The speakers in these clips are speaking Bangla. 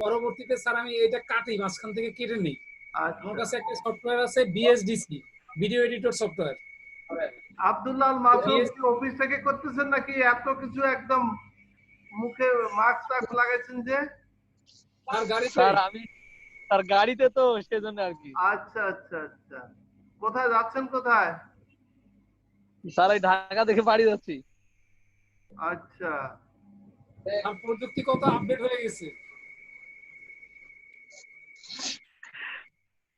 পরবর্তীতে স্যার আমি এটা কাটি, মাঝখান থেকে কেটে নিই। আমার আচ্ছা কাছে একটা সফটওয়্যার আছে BSDC, video editor software. Abdullah Masum কি অফিস থেকে করতেছেন নাকি এত কিছু একদম মুখে মাস্ক লাগাইছেন যে? আর গাড়িতে স্যার আমি স্যার গাড়িতে তো সেজন্য আর কি। আচ্ছা আচ্ছা আচ্ছা, কোথায় যাচ্ছেন কোথায়? স্যার এই ঢাকা থেকে বাড়ি যাচ্ছি। আচ্ছা আর প্রযুক্তি কত আপডেট হয়ে গেছে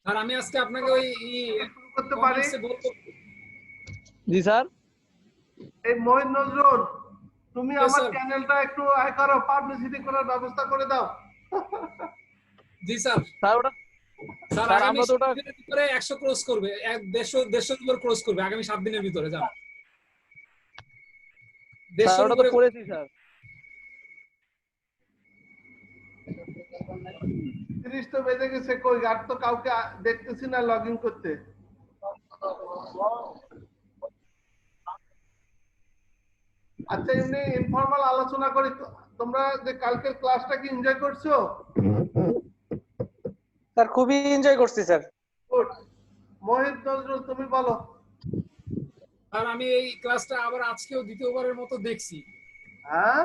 স্যার। আমি আজকে আপনাকে ওই শুরু করতে পারি? কমেন্টসে বলবো। জি স্যার। এই মহিন নজরুল, তুমি Yes, আমার sir. চ্যানেলটা একটু আয় করো, পাবলিসিটি করার ব্যবস্থা করে দাও। জি স্যার। স্যার ওটা স্যার স্যার আগামী আমরা তো 7 ওটা দিনের ভিতরে 100 ক্রস করবে, 150 উপর ক্রস করবে আগামী 7 দিনের ভিতরে। যান, স্যার 150 ওটা তো উপরে। করেছি স্যার। 30 তো বেজে গেছে, কই আর তো কাউকে দেখতেছি না লগ ইন করতে। আচ্ছা এমনি ইনফর্মাল আলোচনা করি, তোমরা যে কালকের ক্লাসটা কি এনজয় করছো? স্যার খুবই এনজয় করছি স্যার। গুড। মোহিত নজরুল তুমি বলো। আর আমি এই ক্লাসটা আবার আজকেও দ্বিতীয়বারের মতো দেখছি। হ্যাঁ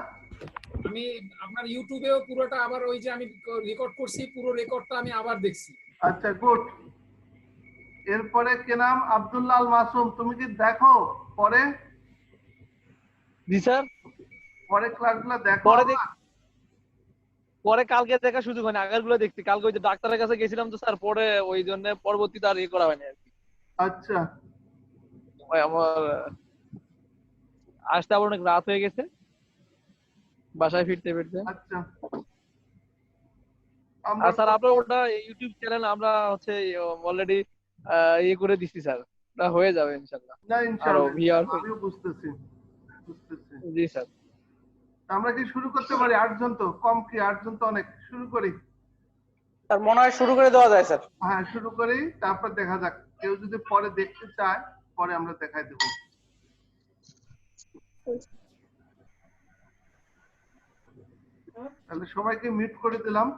আমি আপনার ইউটিউবেও পুরোটা আবার ওই যে আমি রেকর্ড করছি, পুরো রেকর্ডটা আমি আবার দেখছি। আচ্ছা গুড। এরপরে কে নাম? আব্দুল্লাহ আল মাসুম, তুমি কি দেখো পরে? জি স্যার। পরে ক্লাসগুলো দেখো? পরে কালকে দেখা সুযোগ হয়নি, আগের গুলো দেখছি। কালকে ওই যে ডাক্তারের কাছে গেছিলাম তো স্যার, পরে ওই জন্য পরবর্তীতে আর ইয়ে করা হয়নি আর কি। আচ্ছা ওই আমার আসতে আবার অনেক রাত হয়ে গেছে বাসায় ফিরতে ফিরতে। আচ্ছা আর স্যার আপনার ওটা ইউটিউব চ্যানেল আমরা হচ্ছে অলরেডি ইয়ে করে দিচ্ছি স্যার, ওটা হয়ে যাবে ইনশাআল্লাহ। না আরো ইনশাআল্লাহ ভিআর। আমিও বুঝতেছি বুঝতেছি। জি স্যার। আমরা কি শুরু করতে পারি? 8 জন তো কম, কি 8 জন তো অনেক। শুরু করি? স্যার মনে হয় শুরু করে দেওয়া যায় স্যার। হ্যাঁ শুরু করি, তারপর দেখা যাক। কেউ যদি পরে দেখতে চায় পরে আমরা দেখাই দেব। তাহলে সবাইকে মিউট করে দিলাম।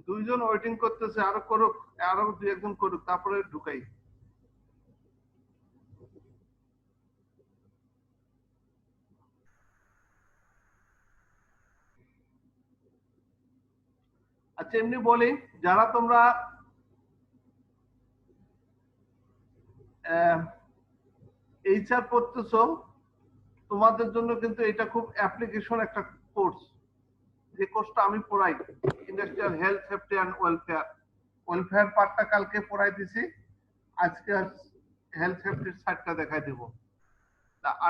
দুইজন ওয়েটিং করতেছে, আরো করুক, আরো দুই একজন করুক, তারপরে ঢুকাই। আচ্ছা এমনি বলি, যারা তোমরা এইচআর পড়তেছো, তোমাদের জন্য কিন্তু এটা খুব অ্যাপ্লিকেশন একটা কোর্স। যে কোর্সটা আমি পড়াই, industrial health safety and welfare. Welfare পার্টটা কালকে পড়াই দিছি, আজকে হেলথ সেফটির সাইডটা দেখাই দেব।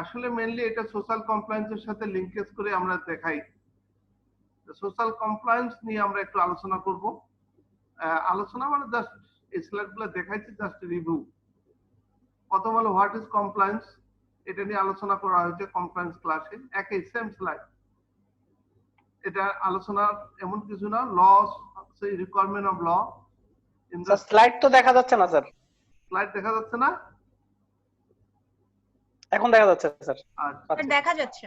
আসলে মেইনলি এটা সোশ্যাল কমপ্লায়েন্সের সাথে লিঙ্কেজ করে আমরা দেখাই। সোশ্যাল কমপ্লায়েন্স নিয়ে আমরা একটু আলোচনা করব। আলোচনা মানে জাস্ট এই স্লাইডগুলো দেখাইছি, জাস্ট রিভিউ। প্রথম হলো হোয়াট ইজ কমপ্লায়েন্স, এটা নিয়ে আলোচনা করা হয়েছে কমপ্লায়েন্স ক্লাসে, একই সেম স্লাইড। এটা আলোচনা এমন কিছু না, ল সেই requirement of law. Sir slide তো দেখা যাচ্ছে না স্যার। স্লাইড দেখা যাচ্ছে না? এখন দেখা যাচ্ছে স্যার। আচ্ছা দেখা যাচ্ছে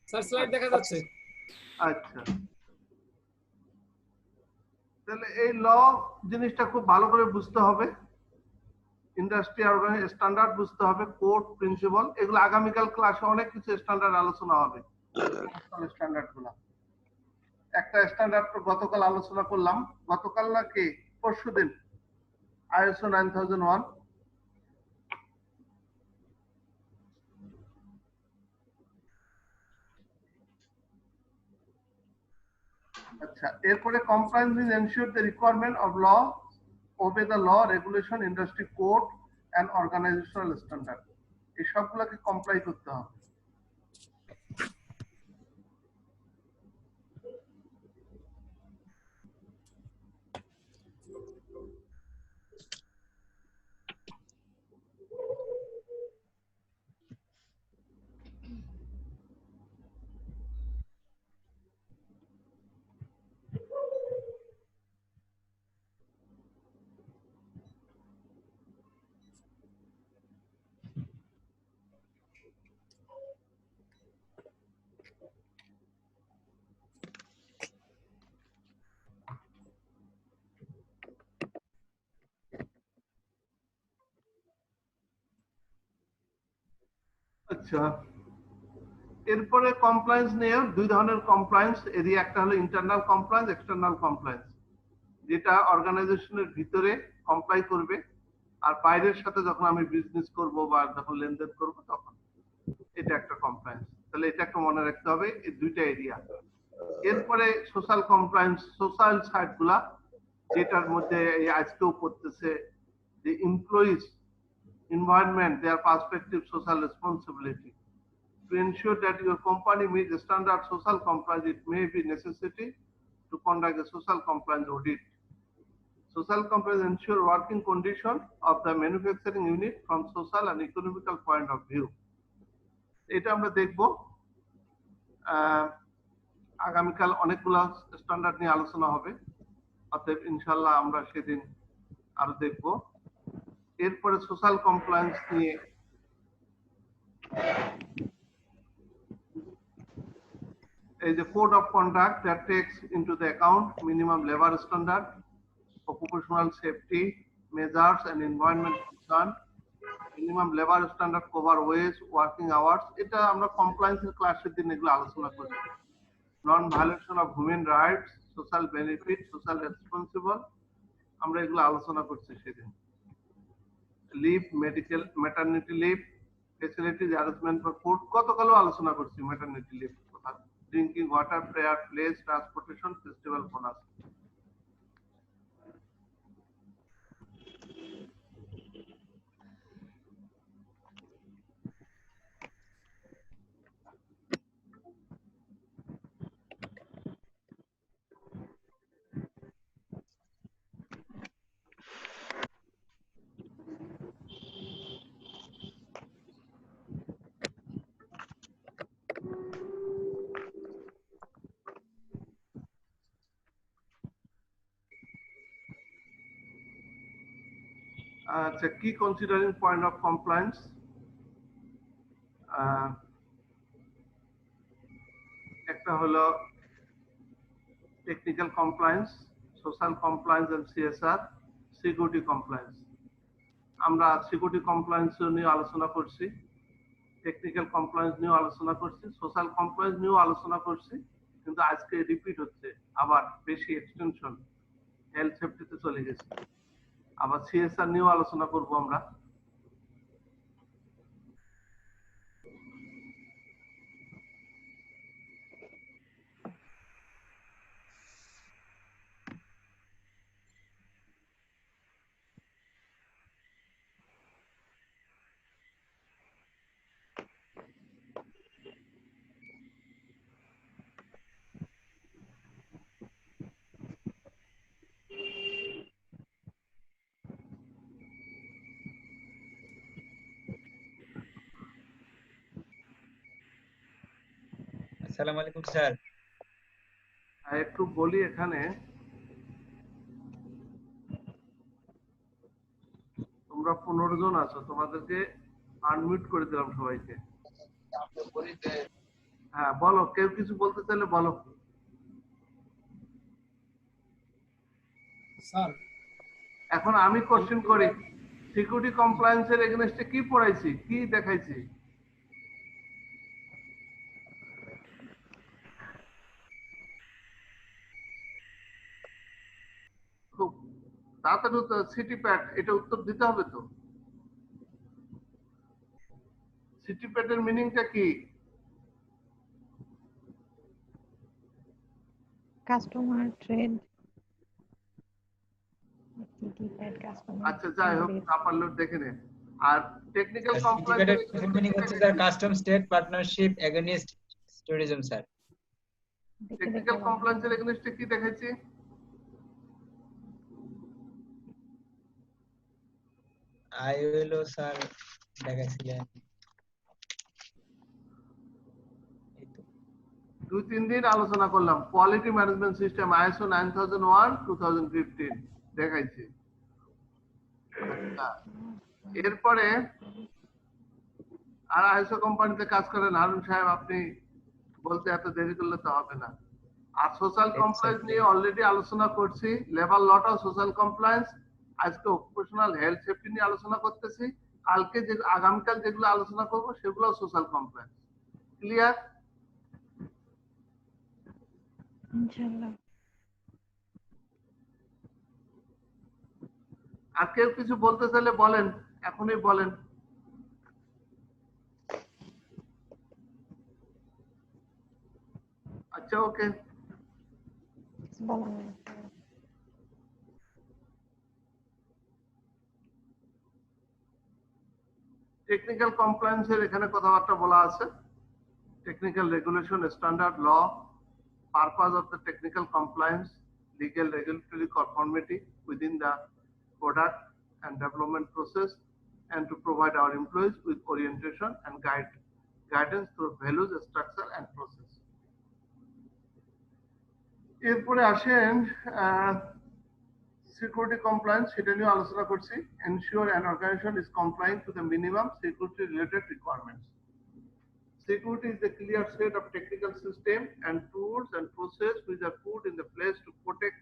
স্যার স্লাইড দেখা যাচ্ছে। আচ্ছা তাহলে এই ল জিনিসটা খুব ভালো করে বুঝতে হবে, ইন্ডাস্ট্রি স্ট্যান্ডার্ড বুঝতে হবে, কোড প্রিন্সিপাল, এগুলো আগামীকাল ক্লাসে অনেক কিছু স্ট্যান্ডার্ড আলোচনা হবে। স্ট্যান্ডার্ড গুলো, একটা স্ট্যান্ডার্ড গতকাল আলোচনা করলাম, গতকাল না কি পরশুদিন, ISO 9001। আচ্ছা, এরপরে compliance is ensure the requirement of law, obey the law, regulation, industry code and organisational standard. এই সবগুলোকে কমপ্লাই করতে হবে। আচ্ছা, এরপরে কমপ্লায়েন্স নিয়ে দুই ধরনের কমপ্লায়েন্স এরিয়া, একটা হলো ইন্টারনাল কমপ্লায়েন্স, এক্সটার্নাল কমপ্লায়েন্স, যেটা অর্গানাইজেশনের ভিতরে কমপ্লাই করবে, আর বাইরের সাথে যখন আমি বিজনেস করব বা যখন লেনদেন করব তখন এটা একটা কমপ্লায়েন্স। তাহলে এটা একটা মনে রাখতে হবে, এই দুইটা এরিয়া। এরপরে সোশ্যাল কমপ্লায়েন্স, সোশ্যাল সাইড গুলা, যেটার মধ্যে এই আজকেও পড়তেছে যে employees, environment, their perspective, social responsibility. To ensure that your company meets the standard social compliance, it may be necessity to conduct a social compliance audit. Social compliance ensure working condition of the manufacturing unit from social and economical point of view. এটা আমরা দেখব আগামীকাল অনেকগুলো স্ট্যান্ডার্ড নিয়ে আলোচনা হবে, অতএব ইনশাআল্লাহ আমরা সেদিন আরো দেখব। এরপরে সোশ্যাল কমপ্লায়েন্স নিয়ে is a code of conduct that takes into the account minimum labor standard, occupational safety measures and environment concern. Minimum labor standard cover wage, working hours, এটা আমরা কমপ্লায়েন্স এর ক্লাসের দিন এগুলো আলোচনা করি। Non violation of human rights, social benefit, social responsible, আমরা এগুলো আলোচনা করছি সেদিন। Leave, medical, maternity leave, facilities arrangement for food, গতকালও আলোচনা করছি ম্যাটারনিটি লিভ কথা। Drinking water, prayer place, transportation, festival bonus. আচ্ছা, কি কনসিডারিং পয়েন্ট অফ কমপ্লায়েন্স, একটা হলো technical compliance, social compliance and CSR, security compliance. আমরা সিকিউরিটি কমপ্লায়েন্স নিয়ে আলোচনা করছি, টেকনিক্যাল কমপ্লায়েন্স নিয়েও আলোচনা করছি, সোশ্যাল কমপ্লায়েন্স নিয়েও আলোচনা করছি, কিন্তু আজকে রিপিট হচ্ছে, আবার বেশি এক্সটেনশন হেলথ সেফটিতে চলে গেছে। আবার সিএসআর নিয়েও আলোচনা করব আমরা। আসসালামু আলাইকুম স্যার। একটু বলি, এখানে তোমরা 15 জন আছো, তোমাদেরকে আনমিউট করে দিলাম সবাইকে। হ্যাঁ বলো, কেউ কিছু বলতে চাইলে বলো। স্যার এখন আমি কোশ্চেন করি, সিকিউরিটি কমপ্লায়েন্সের এগেইনস্টে কি পড়াইছি, কি দেখাইছি? খুব তাড়াতাড়ি সিটি প্যাড, এটা উত্তর দিতে হবে তো। সিটি প্যাডের মিনিংটা কি? কাস্টমার ট্রেড কাস্টমার আচ্ছা যাই হোক, না পারলেও দেখে নেন। আর টেকনিক্যাল সিটিপ্যাডের ফুল মিনিং হচ্ছে sir compliance, custom state partnership against terrorism sir. Technical কমপ্লায়েন্সের এগেইনস্টে কি দেখাচ্ছি? আইএলও স্যার দেখাইছিলেন এই তো 2-3 দিন আলোচনা করলাম। কোয়ালিটি ম্যানেজমেন্ট সিস্টেম ISO 9001 2015 দেখাইছি। আচ্ছা, এরপরে আর আইএসও কোম্পানিতে কাজ করেন হারুন সাহেব, আপনি বলতে এত দেরি করলে তো হবে না। আর সোশ্যাল কমপ্লায়েন্স নিয়ে অলরেডি আলোচনা করছি, labour lot of social compliance. আজকে অকুপেশনাল হেলথ সেফটি নিয়ে আলোচনা করতেছি, কালকে যে আগামীকাল যেগুলো আলোচনা করব সেগুলো সোশ্যাল কমপ্লায়েন্স। ক্লিয়ার? ইনশাআল্লাহ। আর কেউ কিছু বলতে চাইলে বলেন, এখনই বলেন। আচ্ছা ওকে, বলেন। টেকনিক্যাল কমপ্লায়েন্সের এখানে কথাবার্তা বলা আছে। Technical regulation, standard law, purpose of the technical compliance, legal regulatory conformity within the product and development process, and to provide our employees with orientation and guidance through values, structure and process. এরপরে আসেন সিকিউরিটি কমপ্লায়েন্স, সেটা নিয়ে আলোচনা করছি। Ensure an organisation is complying to the minimum security related requirements. Security is the clear set of technical system and tools and process which are put in the place to protect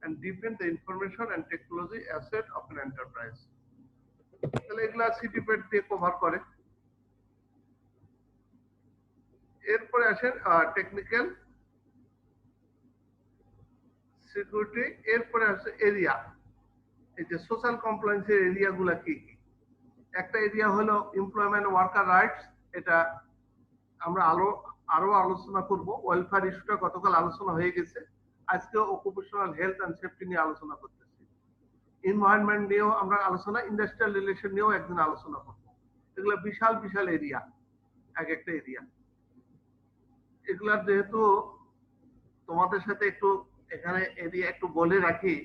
and defend the information and technology asset of an enterprise. তাহলে এগুলা সিটিপ্যাড দিয়ে কভার করে। এরপরে আসেন টেকনিক্যাল সিকিউরিটি, এরপরে আসে এরিয়া। এই যে সোশ্যাল কমপ্লায়েন্সের এরিয়াগুলা কি কি? একটা এরিয়া হলো এমপ্লয়মেন্ট ওয়ার্কার রাইটস, এটা আমরা আরো আলোচনা করব। ওয়েলফেয়ার ইস্যুটা গতকাল আলোচনা হয়ে গেছে, আজকে অকুপেশনাল হেলথ এন্ড সেফটি নিয়ে আলোচনা করতেছি। এনভায়রনমেন্ট নিয়েও আমরা আলোচনা, ইন্ডাস্ট্রিয়াল রিলেশন নিয়েও একদিন আলোচনা করব। এগুলো বিশাল বিশাল এরিয়া, এক একটা এরিয়া। এগুলার যেহেতু তোমাদের সাথে একটু এখানে এরিয়া একটু বলে রাখি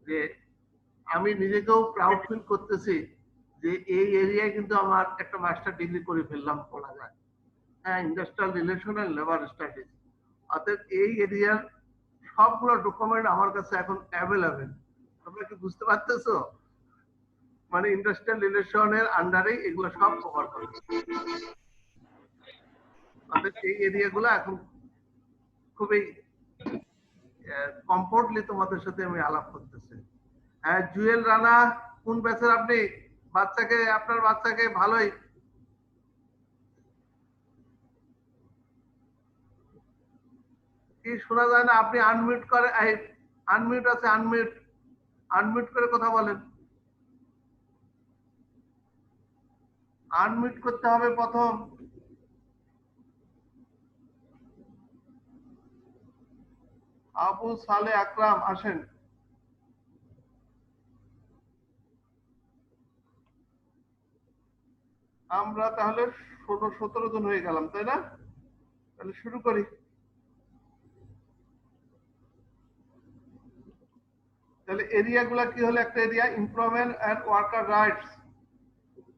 যে আমি নিজেকেও প্রাউড ফিল করতেছি যে এই এরিয়ায় কিন্তু আমার একটা মাস্টার ডিগ্রি করে ফেললাম বলা যায়। হ্যাঁ, industrial relation and labour studies. অর্থাৎ এই এরিয়ার সবগুলো ডকুমেন্ট আমার কাছে এখন অ্যাভেলেবেল। তোমরা কি বুঝতে পারতেছো? মানে ইন্ডাস্ট্রিয়াল রিলেশনের আন্ডারে এগুলো সব কভার করে। অর্থাৎ এই এরিয়াগুলো এখন খুবই কমফোর্টলি তোমাদের সাথে আমি আলাপ করতেছি। হ্যাঁ, জুয়েল রানা কোন ব্যাচের আপনি? আপনার বাচ্চাকে ভালোই কি শোনা যায় না? আপনি আনমিউট করে, আনমিউট আছে, আনমিউট করে কথা বলেন। আনমিউট করতে হবে প্রথম। আবু সালে আকরাম আসেন। আমরা তাহলে 16-17 জন হয়ে গেলাম, তাই না? তাহলে শুরু করি। তাহলে এরিয়াগুলা কি হলো? একটা area employment and worker rights,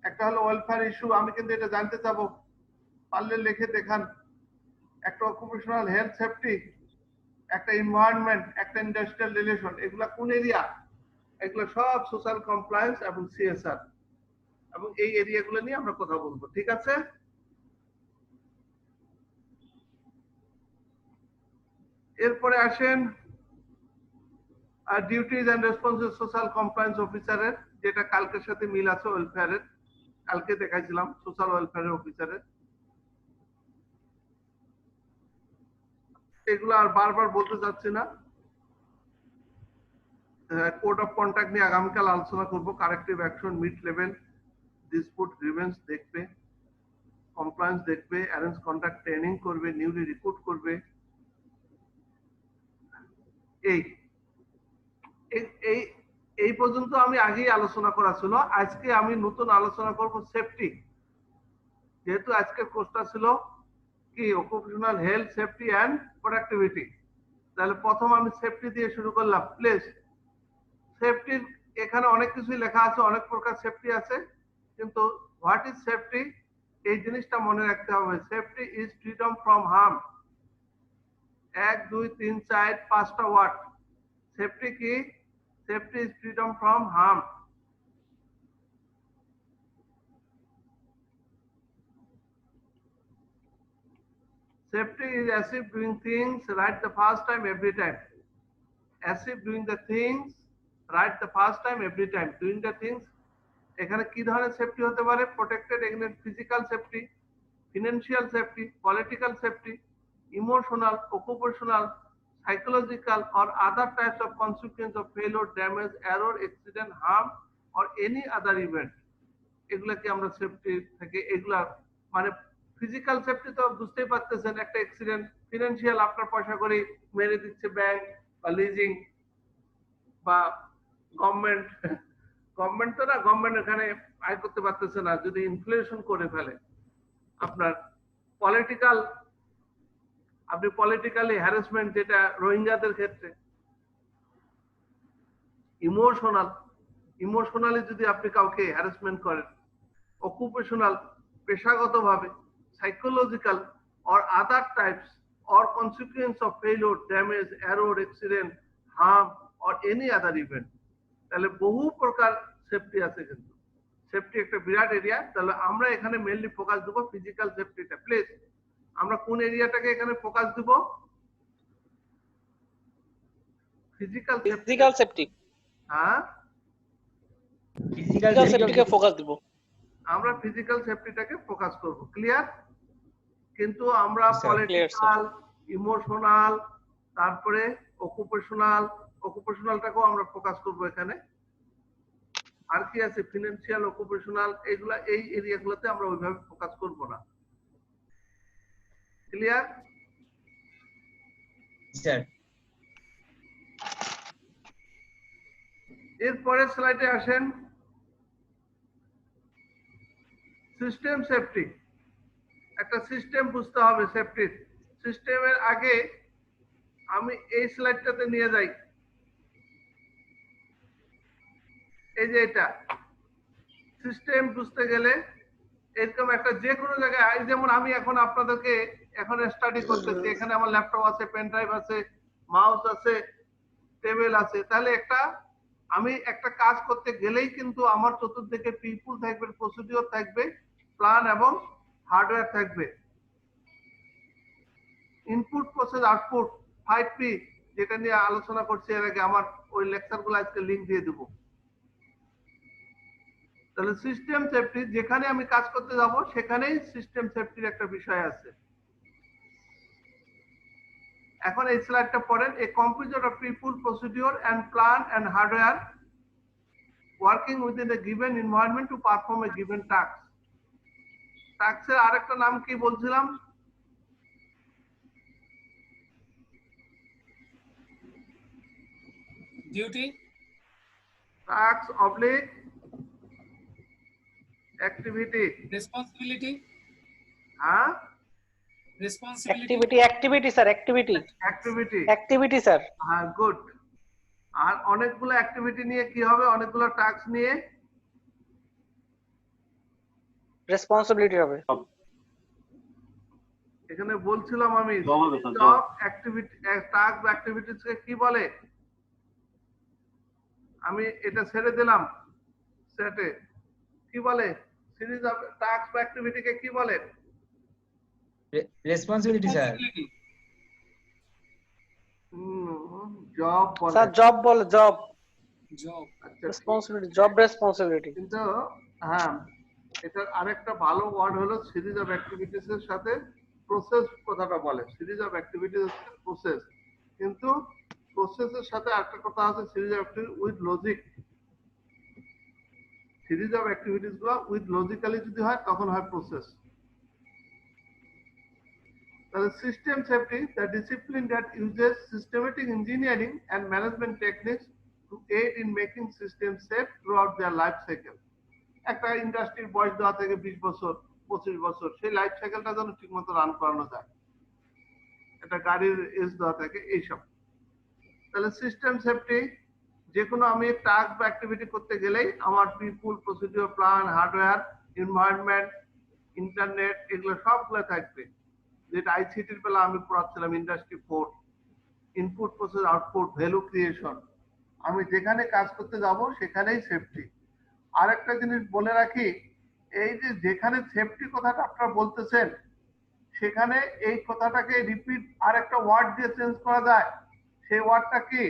একটা হলো ওয়েলফেয়ার ইস্যু। আমি কিন্তু এটা জানতে চাবো, পারলে লিখে দেখান। একটা অকুপেশনাল হেলথ সেফটি, একটা এনভায়রনমেন্ট, একটা ইন্ডাস্ট্রিয়াল রিলেশন। এগুলা কোন এরিয়া? এগুলো সব সোশ্যাল কমপ্লায়েন্স এবং সিএসআর, এবং এই এরিয়াগুলো নিয়ে আমরা কথা বলবো। ঠিক আছে? এরপরে আসেন duties and responsibility social compliance অফিসারের, যেটা কালকের সাথে মিল আছে ওয়েলফেয়ারের। কালকে দেখাইছিলাম সোশ্যাল ওয়েলফেয়ারের অফিসারের। এগুলো আর বারবার বলতে চাচ্ছি না। কোড অফ কন্ডাক্ট নিয়ে আগামীকাল আলোচনা করব। Corrective action, mid level dispute grievance দেখবে, কমপ্লায়েন্স দেখবে, অ্যারেঞ্জ কন্ডাক্ট ট্রেনিং করবে, নিউলি রিক্রুট করবে, এই এই এই পর্যন্ত আমি আগেই আলোচনা করা ছিল। আজকে আমি নতুন আলোচনা করব সেফটি। যেহেতু আজকে কোর্সটা ছিল কি occupational health safety and productivity, তাহলে প্রথম আমি সেফটি দিয়ে শুরু করলাম। প্লিজ সেফটির এখানে অনেক কিছুই লেখা আছে, অনেক প্রকার সেফটি আছে, কিন্তু হোয়াট ইজ সেফটি এই জিনিসটা মনে রাখতে হবে। Safety is freedom from harm. 1 2 3 4 5টা ওয়ার্ড। সেফটি কি? Safety is freedom from harm. Safety is as if doing things right the first time every time. As if doing the things right the first time every time. Doing the things এখানে কি ধরনের সেফটি হতে পারে? Protected against physical safety, financial safety, political safety, emotional, occupational, psychological or other types of consequence of failure, damage, error, accident, harm or any other event. এগুলাকে আমরা সেফটি থেকে এগুলা মানে ফিজিক্যাল সেফটি তো বুঝতেই পারতেছেন, একটা অ্যাক্সিডেন্ট। ফিনান্সিয়াল আপনার পয়সা করে মেরে দিচ্ছে ব্যাংক বা লিজিং বা গভর্নমেন্ট। গভর্নমেন্ট তো না, গভর্নমেন্ট এখানে আয় করতে পারতেছে না যদি ইনফ্লেশন করে ফেলে। আপনার পলিটিক্যাল, আপনি পলিটিক্যালি হ্যারাসমেন্ট, যেটা রোহিঙ্গাদের ক্ষেত্রে। ইমোশনাল, ইমোশনালি যদি আপনি কাউকে হ্যারাসমেন্ট করেন। অকুপেশনাল, পেশাগতভাবে। Psychological or other types or consequence of failure, damage, error, accident, harm or any other event. তাহলে বহু প্রকার সেফটি আছে, কিন্তু সেফটি একটা বিরাট এরিয়া। তাহলে আমরা এখানে মেইনলি ফোকাস দেব ফিজিক্যাল সেফটিটা। প্লিজ আমরা কোন এরিয়াটাকে এখানে ফোকাস দেব? Physical safety. হ্যাঁ, ফিজিক্যাল সেফটিকে ফোকাস দিব। আমরা ফিজিক্যাল সেফটিটাকে ফোকাস করব। ক্লিয়ার? কিন্তু আমরা Sir, পলিটিক্যাল, ইমোশনাল, তারপরে অকুপেশনালটাকেও আমরা ফোকাস করব এখানে। আর কি আছে? ফিনান্সিয়াল, অকুপেশনাল, এগুলা এই এরিয়াগুলোতে আমরা ওইভাবে ফোকাস করব না। ক্লিয়ার? স্যার এরপরে স্লাইডে আসেন। System safety. একটা সিস্টেম বুঝতে হবে সেফটির। সিস্টেমের আগে আমি এই স্লাইডটাতে নিয়ে যাই। এই যে এটা সিস্টেম বুঝতে গেলে এরকম একটা যে কোনো জায়গায়, এই যেমন আমি এখন আপনাদেরকে এখন স্টাডি করতেছি, এখানে আমার ল্যাপটপ আছে, পেন ড্রাইভ আছে, মাউস আছে, টেবিল আছে। তাহলে আমি একটা কাজ করতে গেলেই কিন্তু আমার চতুর্দিকে পিপুল থাকবে, প্রসিডিওর থাকবে, প্ল্যান এবং হার্ডওয়্যার থাকবে। ইনপুট, প্রসেস, আউটপুট, 5P, যেটা নিয়ে আলোচনা করছি এর আগে, আমার ওই লেকচারগুলো আজকে লিংক দিয়ে দেব। তাহলে সিস্টেম সেফটি, যেখানে আমি কাজ করতে যাব সেখানেই সিস্টেম সেফটির একটা বিষয় আছে। এখন এই স্লাইডটা পড়েন। A computer of people, procedure and plan and hardware working within a given environment to perform a given task. টাস্কের আরেকটা নাম কি বলছিলাম? Duty, task oblique activity. Responsibility, হ্যাঁ, responsibility, activity sir, activity sir. হ্যাঁ, গুড। আর অনেকগুলো অ্যাক্টিভিটি নিয়ে কি হবে? অনেকগুলো টাস্ক নিয়ে রেসপন্সিবিলিটি হবে। এখানে বলছিলাম আমি জব অ্যাক্টিভিটি, টাস্ক বা অ্যাক্টিভিটিসকে কি বলে? আমি এটা ছেড়ে দিলাম সেটে। কি বলে? সিরিজ অফ টাস্ক বা অ্যাক্টিভিটিকে কি বলে? Responsibility sir. জব বলে। স্যার জব বলে, জব। জব, আচ্ছা, রেসপন্সিবিলিটি, জব রেসপন্সিবিলিটি। কিন্তু হ্যাঁ, এটার আরেকটা ভালো ওয়ার্ড হলো সিরিজ অফ অ্যাক্টিভিটিস এর সাথে প্রসেস কথাটা বলে। সিরিজ অফ অ্যাক্টিভিটিস হচ্ছে প্রসেস, কিন্তু প্রসেসের সাথে আরেকটা কথা আছে, series of activity with logic. Series of activities গুলো উইথ লজিক্যালি যদি হয় তখন হয় প্রসেস। তাহলে system safety, the discipline that uses systematic engineering and management techniques to aid in making system safe throughout their life cycle. একটা ইন্ডাস্ট্রির বয়স দেওয়া থেকে 20 বছর 25 বছর, সেই লাইফ সাইকেলটা যেন ঠিক মতো রান করানো যায়। একটা গাড়ির এজ দেওয়া থাকে এইসব। তাহলে সিস্টেম সেফটি, যে কোনো আমি টাস্ক বা অ্যাক্টিভিটি করতে গেলেই আমার people, procedure, plan, hardware, environment, internet, এগুলো সবগুলো থাকবে। যেটা আইসিটির বেলা আমি পড়াচ্ছিলাম industry 4, input, process, output, value creation. আমি যেখানে কাজ করতে যাব সেখানেই সেফটি। আরেকটা জিনিস বলে রাখি, এই যে যেখানে সেফটি কথাটা আপনারা বলতেছেন, সেখানে এই কথাটাকে রিপিট আরেকটা ওয়ার্ড দিয়ে চেঞ্জ করা যায়। সেই ওয়ার্ডটা কি?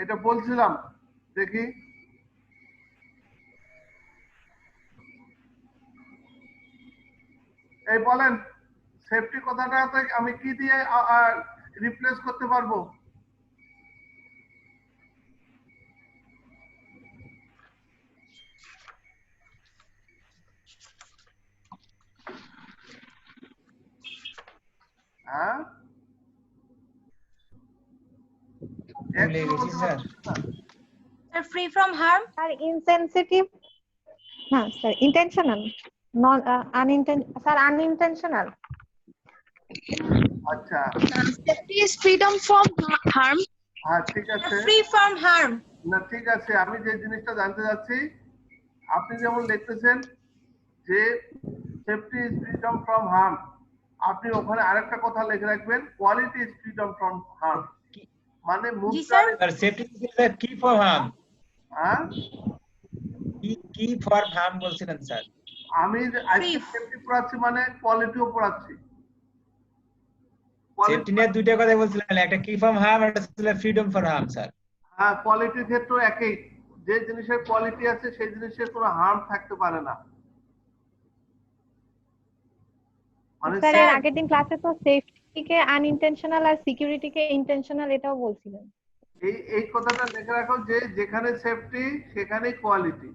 এটা বলছিলাম, দেখি। এই বলেন, সেফটি কথাটাতে আমি কি দিয়ে রিপ্লেস করতে পারবো? হ্যাঁ, ভুলে গেছি sir. Free from harm. Sir, insensitive. No, sir, intentional. Non sir, unintentional. আচ্ছা, Safety is freedom from harm. হ্যাঁ ঠিক আছে। Free from harm. না ঠিক আছে, আমি যে জিনিসটা জানতে চাচ্ছি, আপনি যেমন লিখতেছেন যে safety is freedom from harm, আপনি ওখানে আরেকটা কথা লিখে রাখবেন, quality is freedom from harm. মানে sir. Sir safety is the key for harm. হ্যাঁ, কি ফর হার্ম বলছিলেন স্যার? আমি সেফটি পড়াচ্ছি মানে কোয়ালিটিও পড়াচ্ছি। সেফটি নিয়ে দুইটা কথা বলছিলেন, একটা কি ফর হার্ম, একটা ছিল ফ্রিডম ফর হার্ম স্যার। হ্যাঁ, কোয়ালিটির ক্ষেত্রে একই, যে জিনিসের কোয়ালিটি আছে সেই জিনিসের কোনো হার্ম থাকতে পারে না। মানে স্যার এর আগের দিন ক্লাসে তো সেফটি কে আনইনটেনশনাল আর সিকিউরিটি কে ইন্টেনশনাল এটাও বলছিলেন। এই কথাটা লিখে রাখো যে যেখানে সেফটি সেখানেই কোয়ালিটি।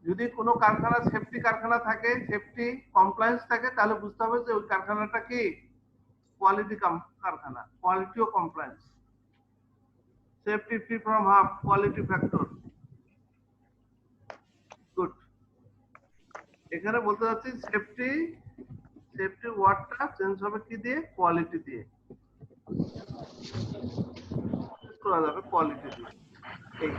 যদি কোনো কারখানা সেফটি কারখানা থাকে, সেফটি কমপ্লায়েন্স থাকে, তাহলে বুঝতে হবে যে ওই কারখানাটা কি কোয়ালিটি কারখানা, কোয়ালিটি ও compliance. Safety free from harm, quality factor. Good. এখানে বলতে যাচ্ছি সেফটি ওয়ার্ডটা চেঞ্জ হবে কি দিয়ে? কোয়ালিটি দিয়ে করা যাবে, কোয়ালিটি দিয়ে। এই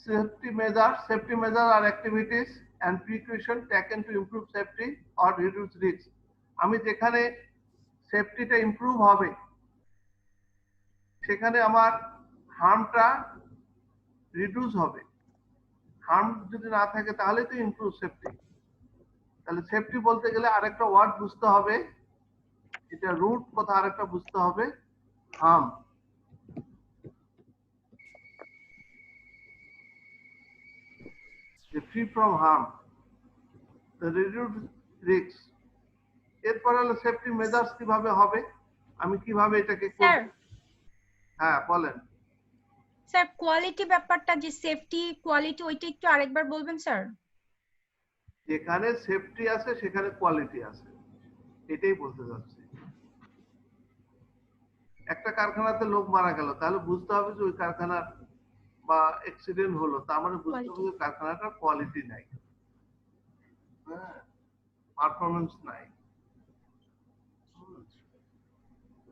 safety measures are activities and precautions taken to improve safety or reduce risk. আমি যেখানে সেফটিটা ইমপ্রুভ হবে সেখানে আমার হার্মটা রিডিউস হবে। হার্ম যদি না থাকে তাহলে তো ইমপ্রুভ সেফটি। তাহলে সেফটি বলতে গেলে আরেকটা ওয়ার্ড বুঝতে হবে, এটা রুট কথা আরেকটা বুঝতে হবে, harm. free from harm, the reduced risk। এরপর হলো সেফটি মেজার্স কিভাবে হবে, আমি কিভাবে এটাকে স্যার। হ্যাঁ বলেন স্যার কোয়ালিটি ব্যাপারটা যে সেফটি কোয়ালিটি ওইটা একটু আরেকবার বলবেন স্যার। যেখানে সেফটি আছে সেখানে কোয়ালিটি আছে, এটাই বলতে যাচ্ছি। একটা কারখানাতে লোক মারা গেল, তাহলে বুঝতে হবে যে ওই কারখানার বা অ্যাক্সিডেন্ট হলো, তার মানে বুঝতে হবে যে কারখানাটার কোয়ালিটি নাই, পারফরম্যান্স নাই।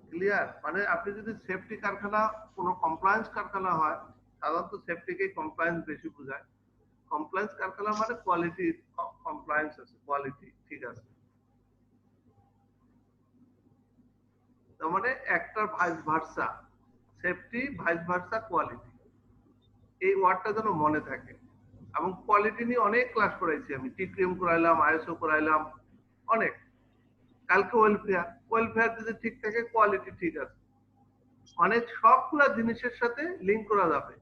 ক্লিয়ার? মানে আপনি যদি সেফটি কারখানা, কোনো কমপ্লায়েন্স কারখানা হয়, সাধারণত সেফটিকে কমপ্লায়েন্স বেশি বোঝায়। কমপ্লায়েন্স কারখানা মানে কোয়ালিটি কমপ্লায়েন্স আছে, কোয়ালিটি ঠিক আছে। তার মানে একটা vice versa, safety vice versa quality, এই ওয়ার্ডটা যেন মনে থাকে। এবং কোয়ালিটি নিয়ে অনেক ক্লাস করাইছি আমি, টিক্রিম করাইলাম, আইএসও করাইলাম অনেক। কালকে ওয়েলফেয়ার যদি ঠিক থাকে কোয়ালিটি ঠিক আছে, মানে সবগুলা জিনিসের সাথে লিংক করা যাবে।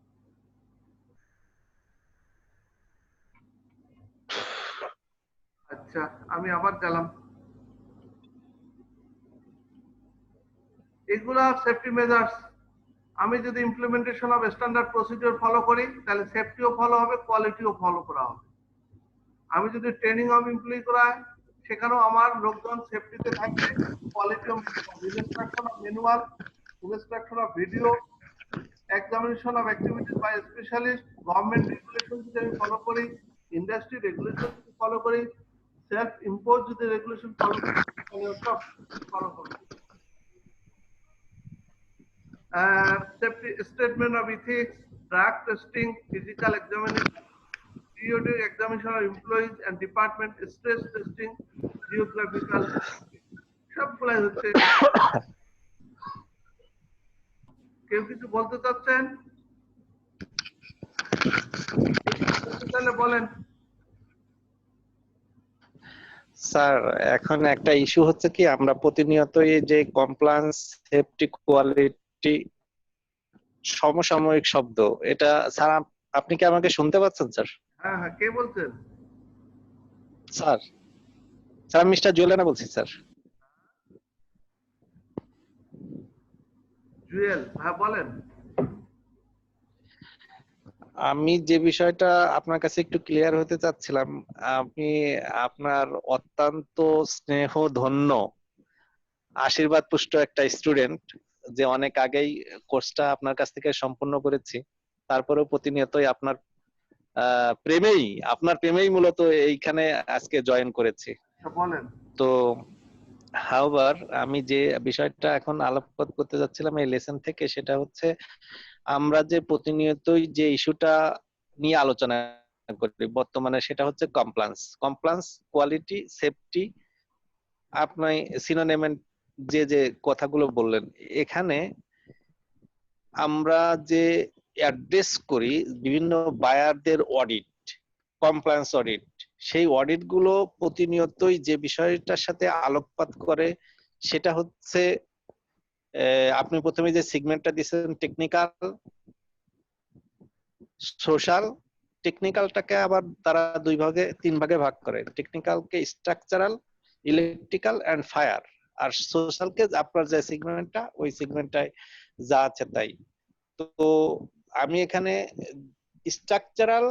আচ্ছা, আমি আবার গেলাম। এগুলা সেফটি মেজার্স আমি যদি implementation of standard procedure follow করি তাহলে সেফটিও ফলো হবে, কোয়ালিটিও ফলো করা হবে। আমি যদি ট্রেনিং অফ এমপ্লয়ি করাই সেখানেও আমার লোকজন সেফটিতে থাকবে, কোয়ালিটিও, instruction of manual, instruction of video, examination of activities by specialist, government regulation যদি আমি ফলো করি, ইন্ডাস্ট্রি রেগুলেশন যদি ফলো করি, সেলফ ইম্পোজ যদি রেগুলেশন ফলো করি, তাহলে সব ফলো করব। Safety statement of ethics, drug testing, physical examination, periodic examination of employees and department, stress testing, geographical, সবগুলাই হচ্ছে। কেউ কিছু বলতে চাচ্ছেন তাহলে বলেন। স্যার এখন একটা ইস্যু হচ্ছে কি, আমরা প্রতিনিয়ত এই যে কমপ্লায়েন্স, সেফটি, কোয়ালিটি সমসাময়িক শব্দ, এটা স্যার আপনি কি আমাকে শুনতে পাচ্ছেন স্যার? হ্যাঁ হ্যাঁ, কে বলছেন? স্যার স্যার মিস্টার জুয়েলানা বলছি স্যার। জুয়েল, হ্যাঁ বলেন। আমি যে বিষয়টা আপনার কাছে একটু ক্লিয়ার হতে চাচ্ছিলাম, আপনি আপনার অত্যন্ত স্নেহ ধন্য আশীর্বাদ পুষ্ট একটা স্টুডেন্ট, যে অনেক আগেই কোর্সটা আপনার কাছ থেকে সম্পূর্ণ করেছি, তারপরেও প্রতিনিয়তই আপনার প্রেমেই মূলত এইখানে আজকে জয়েন করেছি। বলেন। তো হাউবার আমি যে বিষয়টা এখন আলোকপাত করতে যাচ্ছিলাম এই লেসন থেকে, সেটা হচ্ছে আমরা যে প্রতিনিয়তই যে ইস্যুটা নিয়ে আলোচনা করি বর্তমানে, সেটা হচ্ছে কমপ্লায়েন্স, কোয়ালিটি, সেফটি। আপনি সিনোনিম যে কথাগুলো বললেন, এখানে আমরা যে অ্যাড্রেস করি বিভিন্ন বায়ারদের অডিট, কমপ্লায়েন্স অডিট, সেই অডিট গুলো প্রতিনিয়তই যে বিষয়টার সাথে আলোকপাত করে সেটা হচ্ছে, আপনি প্রথমে যে সেগমেন্টটা দিয়েছেন টেকনিক্যাল, সোশ্যাল। টেকনিক্যালটাকে আবার তারা তিন ভাগে ভাগ করে, টেকনিক্যালকে স্ট্রাকচারাল, ইলেকট্রিক্যাল এন্ড ফায়ার, আর সোশ্যালকে আপনার যে সেগমেন্টটা, ওই সেগমেন্টটায় যা আছে তাই। তো আমি এখানে structural,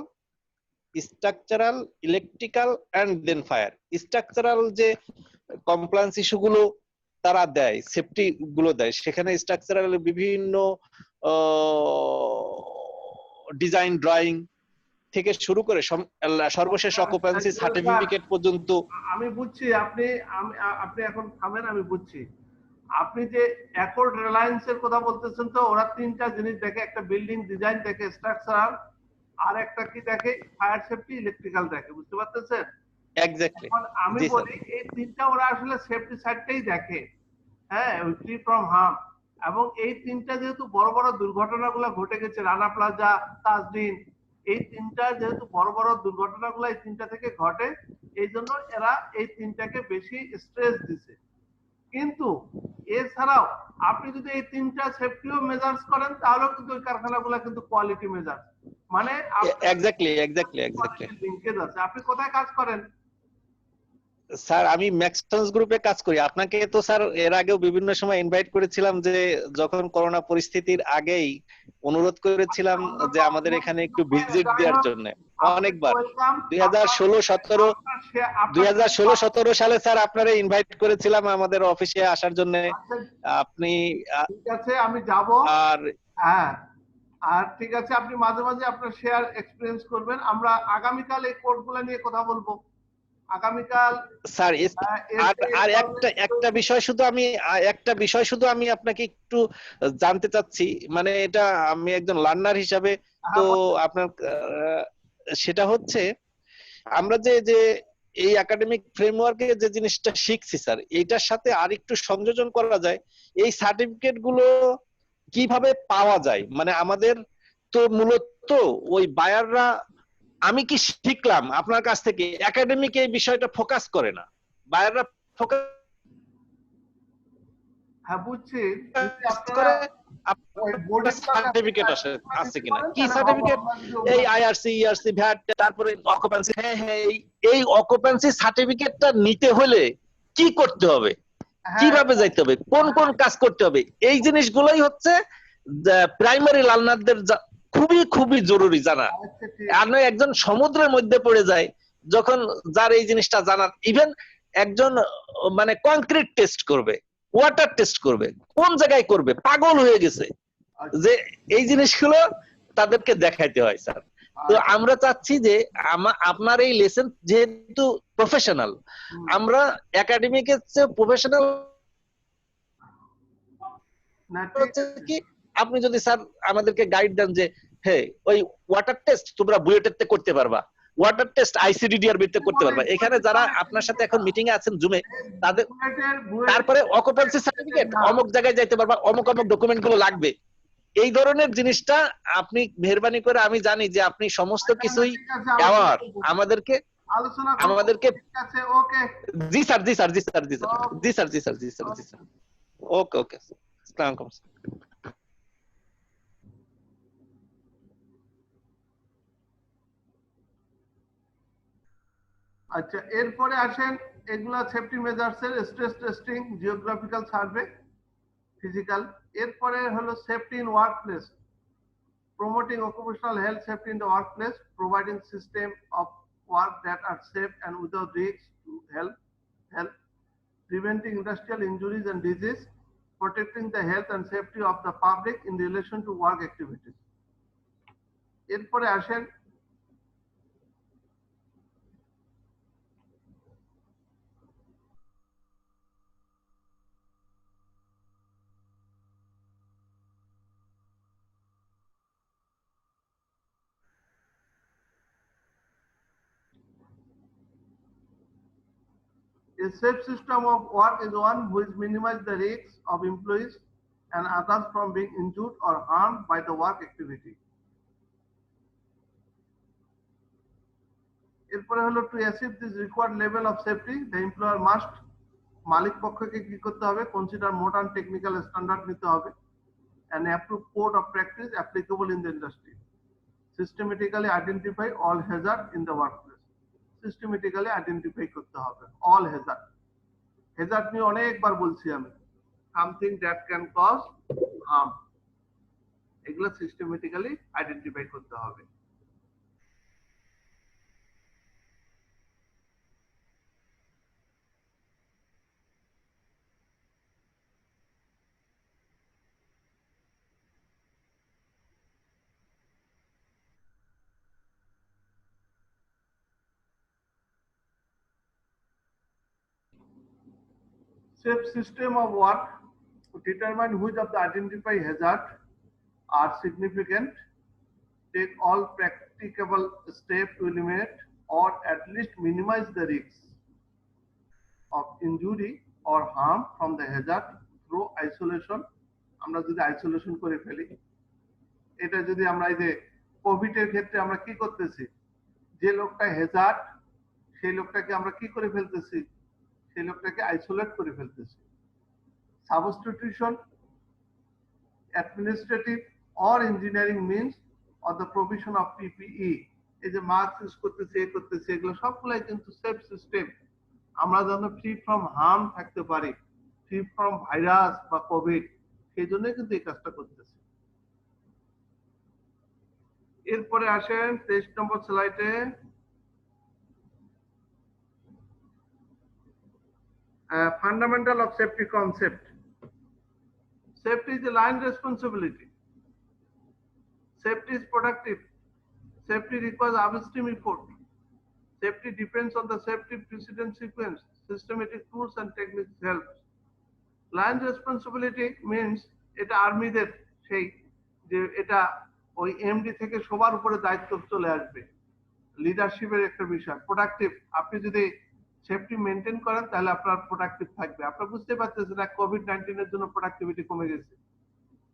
electrical and then fire, structural যে কমপ্লায়েন্স ইস্যুগুলো তারা দেয়, সেফটি গুলো দেয়, সেখানে স্ট্রাকচারাল বিভিন্ন ডিজাইন ড্রয়িং থেকে শুরু করে সর্বশেষ অকুপেন্সি সার্টিফিকেট পর্যন্ত। আমি বুঝছি, আপনি এখন থামেন, আমি বুঝছি। আপনি যে অ্যাকর্ড রিলায়েন্স এর কথা বলতেছেন, তো ওরা তিনটা জিনিস দেখে, একটা বিল্ডিং ডিজাইন দেখে, স্ট্রাকচারাল, আর একটা কি দেখে, ফায়ার সেফটি, ইলেকট্রিক্যাল দেখে, বুঝতে পারতেছেন? এক্স্যাক্টলি। আমি বলি এই তিনটা ওরা আসলে সেফটি সাইডটাই দেখে, হ্যাঁ, ফ্রি ফ্রম হার্ম। এবং এই তিনটা যেহেতু বড় বড় দুর্ঘটনাগুলো ঘটে গেছে, রানা প্লাজা, তাজদিন, এই তিনটা যেহেতু বড় বড় দুর্ঘটনাগুলো এই তিনটা থেকে ঘটে, এই জন্য এরা এই তিনটাকে বেশি স্ট্রেস দিছে। কিন্তু এছাড়াও আপনি যদি এই তিনটা সেফটিও মেজার্স করেন, তাহলেও কিন্তু ওই কারখানাগুলো কিন্তু কোয়ালিটি মেজার্স, মানে এক্স্যাক্টলি লিংকেজ আছে। আপনি কোথায় কাজ করেন? স্যার আমি ম্যাক্সটনস গ্রুপে কাজ করি। আপনাকে তো স্যার এর আগেও বিভিন্ন সময় ইনভাইট করেছিলাম, যে যখন করোনা পরিস্থিতির আগেই অনুরোধ করেছিলাম যে আমাদের এখানে একটু ভিজিট দেওয়ার জন্য অনেকবার। 2016-17 সালে স্যার আপনারা ইনভাইট করেছিলাম আমাদের অফিসে আসার জন্য। আপনি ঠিক আছে, আমি যাব। আর ঠিক আছে, আপনি মাঝে মাঝে আপনার শেয়ার এক্সপেরিয়েন্স করবেন। আমরা আগামীকাল এই কোর্সগুলো নিয়ে কথা বলবো। আগামীকাল স্যার আর একটা বিষয় শুধু আমি আপনাকে একটু জানতে চাচ্ছি, মানে এটা আমি একজন লার্নার হিসাবে, তো আপনার সেটা হচ্ছে আমরা যে এই একাডেমিক ফ্রেমওয়ার্কে যে জিনিসটা শিখছি স্যার, এইটার সাথে আর একটু সংযোজন করা যায়, এই সার্টিফিকেট গুলো কিভাবে পাওয়া যায়? মানে আমাদের তো মূলত ওই বায়াররা, আমি কি শিখলাম আপনার কাছ থেকে, একাডেমিক এই বিষয়টা ফোকাস করে না, বায়াররা ফোকাস বুঝছি। সার্টিফিকেট আছে কিনা, কি সার্টিফিকেট? এই আইআরসি, ইআরসি, ভ্যাট, তারপরে অকুপেন্সি। এই অকুপেন্সি সার্টিফিকেটটা নিতে হলে কি করতে হবে, কিভাবে যাইতে হবে, কোন কাজ করতে হবে, এই জিনিসগুলোই হচ্ছে প্রাইমারি লার্নারদের খুবই খুবই জরুরি জানা। আচ্ছা ঠিক আর নয় একজন সমুদ্রের মধ্যে পড়ে যায় যখন, যার এই জিনিসটা জানার, ইভেন একজন মানে কংক্রিট টেস্ট করবে, ওয়াটার টেস্ট করবে, কোন জায়গায় করবে, পাগল হয়ে গেছে যে এই জিনিসগুলো তাদেরকে দেখাইতে হয় স্যার। তো আমরা চাচ্ছি যে আপনার এই লেসন যেহেতু প্রফেশনাল, আমরা একাডেমিকের চেয়ে প্রফেশনাল না হচ্ছে কি, আপনি যদি স্যার আমাদেরকে গাইড দেন যে হ্যাঁ ওই ওয়াটার টেস্ট তোমরা বুয়েটেতে করতে পারবা, ওয়াটার টেস্ট আইসিডিডিআর ভিত্তিতে করতে পারবা, এখানে যারা আপনার সাথে এখন মিটিং এ আছেন জুমে তাদের, তারপরে অকুপেন্সি সার্টিফিকেট অমুক জায়গায় যাইতে পারবা, অমুক অমুক ডকুমেন্ট গুলো লাগবে, এই ধরনের জিনিসটা আপনি মেহেরবানি করে, আমি জানি যে আপনি সমস্ত কিছুই অ্যাওয়ার, আমাদেরকে আলোচনা আমাদেরকে ঠিক আছে ওকে জি স্যার জি স্যার জি স্যার জি স্যার জি স্যার জি স্যার জি স্যার জি স্যার ওকে ওকে আসসালামু আলাইকুম। আচ্ছা এরপরে আসেন এগুলা সেফটি মেজার্স এর stress testing, geographical survey, physical. এরপরে হলো safety in workplace, promoting occupational health safety in the workplace, providing system of work that are safe and without risk to health, preventing industrial injuries and disease, protecting the health and safety of the public in relation to work activities. এরপরে আসেন a safe system of work is one which minimizes the risks of employees and others from being injured or harmed by the work activity. এরপরে হলো to achieve this required level of safety, the employer must, মালিক পক্ষকে কি করতে হবে, consider modern technical standard নিতে হবে, and approve code of practice applicable in the industry, systematically identify all hazard in the workplace, systematically identify করতে হবে all hazard। hazard নিয়ে অনেকবার বলছি আমি, something that can cause harm, এগুলো systematically identify করতে হবে। Safe system of work, determine which of the identified hazards are significant, take all practicable steps to eliminate or at least minimize the risks of injury or harm from the hazard through isolation। আমরা যদি আইসোলেশন করে ফেলি, এটা যদি আমরা এই যে কোভিড এর ক্ষেত্রে আমরা কি করতেছি, যে লোকটা হ্যাজার্ড সেই লোকটাকে আমরা কি করে ফেলতেছি, সেই লোকটাকে আইসোলেট করে ফেলতেছি। Substitution, administrative or engineering means or the provision of PPE, এই যে মাস্ক ইউজ করতেছি, এ করতেছি, এগুলো সবগুলাই কিন্তু সেফ সিস্টেম, আমরা যেন ফ্রি ফ্রম হার্ম থাকতে পারি, ফ্রি ফ্রম ভাইরাস বা কোভিড, সেই জন্য কিন্তু এই কাজটা করতেছি। এরপরে আসেন 23 নম্বর স্লাইডে, fundamental of safety concept. Safety is a line responsibility. Safety is productive. Safety requires upstream effort. Safety depends on the safety precedent sequence. Systematic tools and techniques help. Line responsibility means এটা আর্মিদের সেই যে এটা ওই এমডি থেকে সবার উপরে দায়িত্ব চলে আসবে, লিডারশিপের একটা বিষয়। প্রোডাক্টিভ, আপনি যদি সেফটি মেনটেন করেন তাহলে আপনার প্রোডাক্টিভ থাকবে। আপনারা বুঝতে পারতেছেন না কোভিড-19 এর জন্য প্রোডাক্টিভিটি কমে গেছে,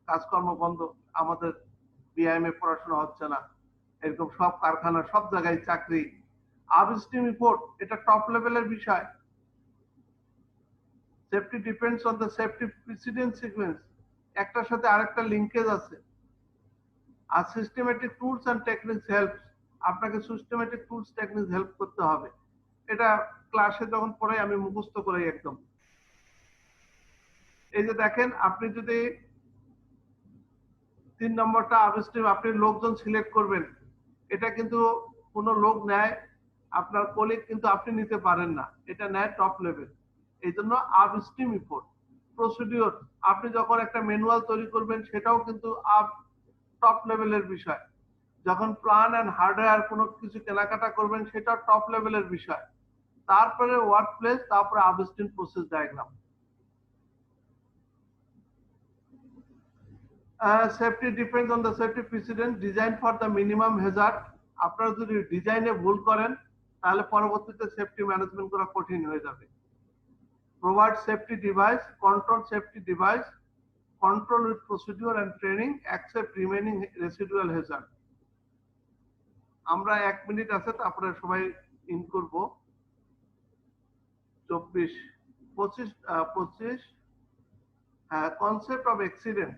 কাজকর্ম বন্ধ, আমাদের বিআইএম এ পড়াশোনা হচ্ছে না, এরকম সব কারখানা সব জায়গায় চাকরি। আপস্ট্রিম রিপোর্ট এটা টপ লেভেলের বিষয়। Safety depends on the safety precedent sequence, একটার সাথে আরেকটা লিঙ্কেজ আছে। আর systematic tools and techniques help, আপনাকে সিস্টেমেটিক টুলস টেকনিক্স হেল্প করতে হবে। এটা ক্লাসে যখন পড়াই আমি মুখস্থ করাই একদম। এই যে দেখেন, আপনি যদি 3 নম্বরটা আপস্ট্রিম, আপনি লোকজন সিলেক্ট করবেন, এটা কিন্তু কোনো লোক নেয়, আপনার কলিগ কিন্তু আপনি নিতে পারেন না, এটা নেয় টপ লেভেল। এই জন্য আপস্ট্রিম রিপোর্ট প্রসিডিওর, আপনি যখন একটা ম্যানুয়াল তৈরি করবেন সেটাও কিন্তু টপ লেভেলের বিষয়। যখন প্ল্যান এন্ড হার্ডওয়্যার কোনো কিছু কেনাকাটা করবেন সেটা টপ লেভেলের বিষয়। তারপরে ওয়ার্ক প্লেস, তারপরে upstream process diagram. Safety depends on the safety precedent design for the minimum hazard. আপনারা যদি ডিজাইনে ভুল করেন তাহলে পরবর্তীতে সেফটি ম্যানেজমেন্ট করা কঠিন হয়ে যাবে। Provide safety device, control safety device, control with procedure and training, accept remaining residual hazard. আমরা 1 মিনিট আছে, তারপরে সবাই ইন করব। 25 কনসেপ্ট অফ অ্যাক্সিডেন্ট।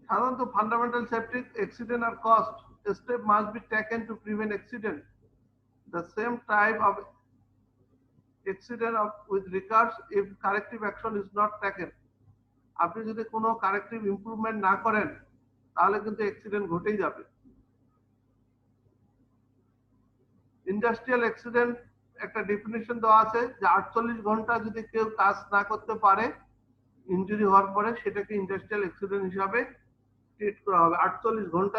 সাধারণত fundamental safety accident are caused. A step must be taken to prevent accident. The same type of accident with recurs if corrective action is not taken. আপনি যদি কোনো কারেক্টিভ ইমপ্রুভমেন্ট না করেন তাহলে কিন্তু অ্যাক্সিডেন্ট ঘটেই যাবে। ইন্ডাস্ট্রিয়াল অ্যাক্সিডেন্ট একটা ডেফিনিশন দেওয়া আছে যে 48 ঘন্টা যদি কেউ কাজ না করতে পারে ইনজুরি হওয়ার পরে সেটাকে ইন্ডাস্ট্রিয়াল অ্যাক্সিডেন্ট হিসাবে ট্রিট করা হবে। 48 ঘন্টা